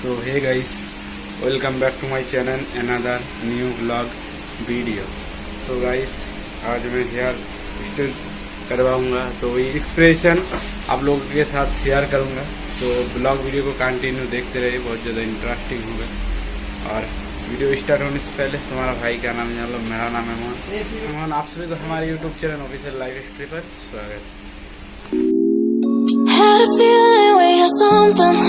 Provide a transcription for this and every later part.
So hey guys, welcome back to my channel, another new vlog video. So guys, आज मैं hair style करवाऊंगा तो ये expression आप लोगों के साथ शेयर करूंगा। तो ब्लॉग वीडियो को कंटिन्यू देखते रहिए, बहुत ज़्यादा इंटरेस्टिंग होगा। और वीडियो स्टार्ट होने से पहले तुम्हारा भाई का नाम जान लो। मेरा नाम है मोहन। आप सभी को हमारे YouTube channel official life story पर स्वागत। Had a feeling we had something.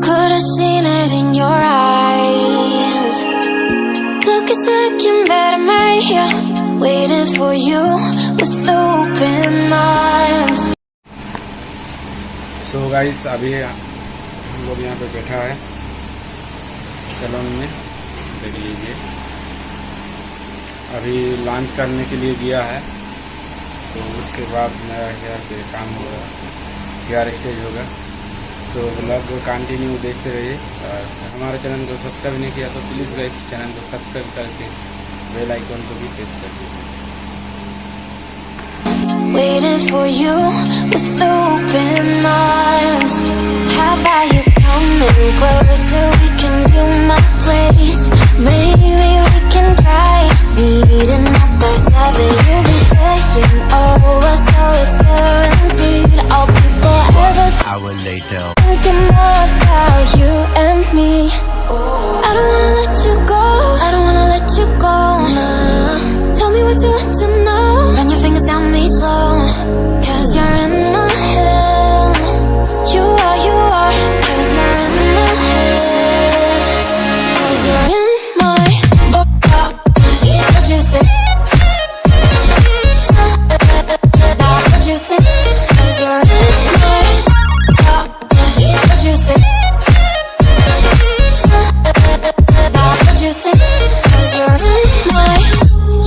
Could have seen it in your eyes. Took a second, but I'm right here, waiting for you with open arms. So guys, अभी हम लोग यहाँ पे बैठा है salon में, देख लीजिए। अभी लंच करने के लिए गया है, तो उसके बाद मेरा हेयर पे काम होगा, हेयर स्टेज होगा। तो व्लॉग को कंटिन्यू देखते रहिए। और हमारे चैनल को सब्सक्राइब नहीं किया तो प्लीज़ गाइस चैनल को सब्सक्राइब करके बेल आइकन को भी प्रेस कर दीजिए। Waiting for you with open arms. How about you coming closer? We can do my place. Maybe we can try meeting up at 7. You'll be saying over, so it's guaranteed. I'll be forever. Hour later. Thinking more about you and me. I don't wanna let you go. I don't wanna let you go. Nah. Tell me what you want to know. Run your fingers down me slow. 'Cause you're in my head. You are. 'Cause you're in my head. 'Cause you're in my. What you think? What you think? 'Cause you're in my. What you think? What you think? 'Cause you're in my.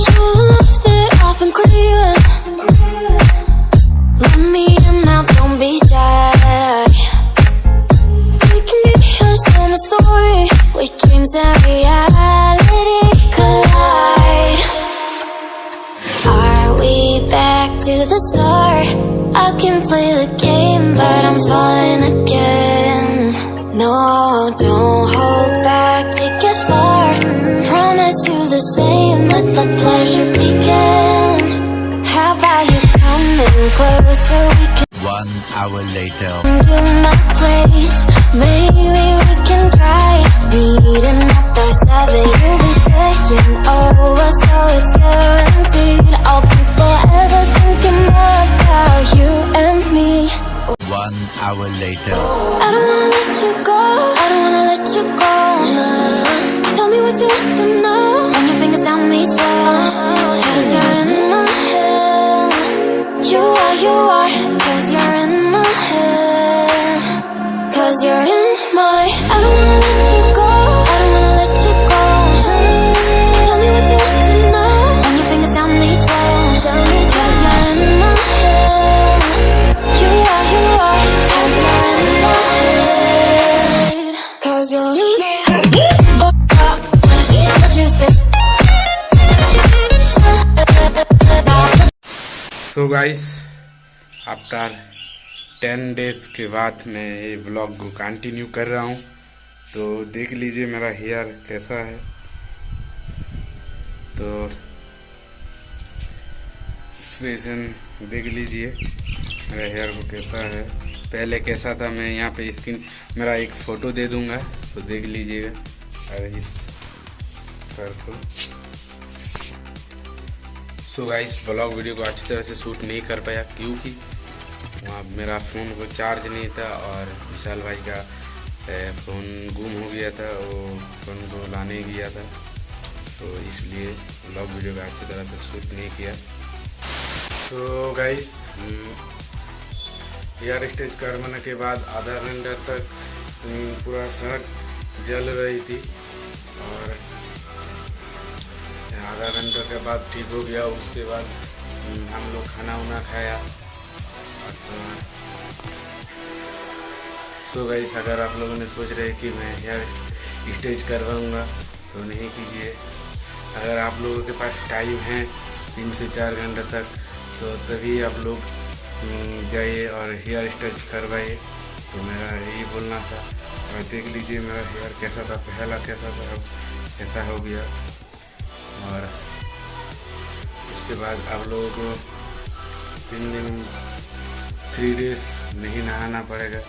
You left it off and craving. Let me in now, don't be shy. We can be a summer story where dreams and reality collide. Are we back to the start? I can play the game, but I'm falling again. No, don't hold back, take it far. Promise you the same, let the pleasure begin. How about you coming closer? We can 1 hour later. do my place. Maybe we can try meeting up at 7. You'll be saying over, so it's guaranteed. I'll be forever thinking more about you and me. 1 hour later. I don't wanna let you go. I don't wanna let you go. Nah. Tell me what you want to know. Run your fingers down me slow. 'Cause you're in my head. You are. 'Cause you're in my head. 'Cause you're in my. I don't wanna let you go. I don't wanna let you go. Tell me what you want to know. Run your fingers down me slow. 'Cause you're in my head. You are. 'Cause you're in my head. 'Cause you're in my head. What you think? So guys, after 10 days के बाद मैं ये vlog को continue कर रहा हूँ। तो देख लीजिए मेरा हेयर कैसा है। तो एक्सप्रेशन देख लीजिए मेरा हेयर को कैसा है, पहले कैसा था। मैं यहाँ पे स्क्रीन मेरा एक फ़ोटो दे दूँगा, तो देख लीजिएगा। और इस पर को सो गाइस, ब्लॉग वीडियो को अच्छी तरह से शूट नहीं कर पाया क्योंकि वहाँ मेरा फ़ोन को चार्ज नहीं था और विशाल भाई का फ़ोन गुम हो गया था, वो फ़ोन को लाने गया था, तो इसलिए ब्लॉग वीडियो को अच्छी तरह से शूट नहीं किया। तो गाइस, हेयर स्टेज करवाने के बाद आधा घंटा तक पूरा सड़क जल रही थी और आधा घंटे के बाद ठीक हो गया। उसके बाद हम लोग खाना वाना खाया। सो गाइस, अगर आप लोगों ने सोच रहे कि मैं हेयर स्टेज करवाऊंगा तो नहीं कीजिए। अगर आप लोगों के पास टाइम है 3 से 4 घंटे तक, तो तभी आप लोग जाइए और हेयर स्टेज करवाइए। तो मेरा यही बोलना था। और देख लीजिए मेरा हेयर कैसा था, पहला कैसा था, अब कैसा हो गया। और उसके बाद आप लोगों को 3 डेज नहीं नहाना पड़ेगा।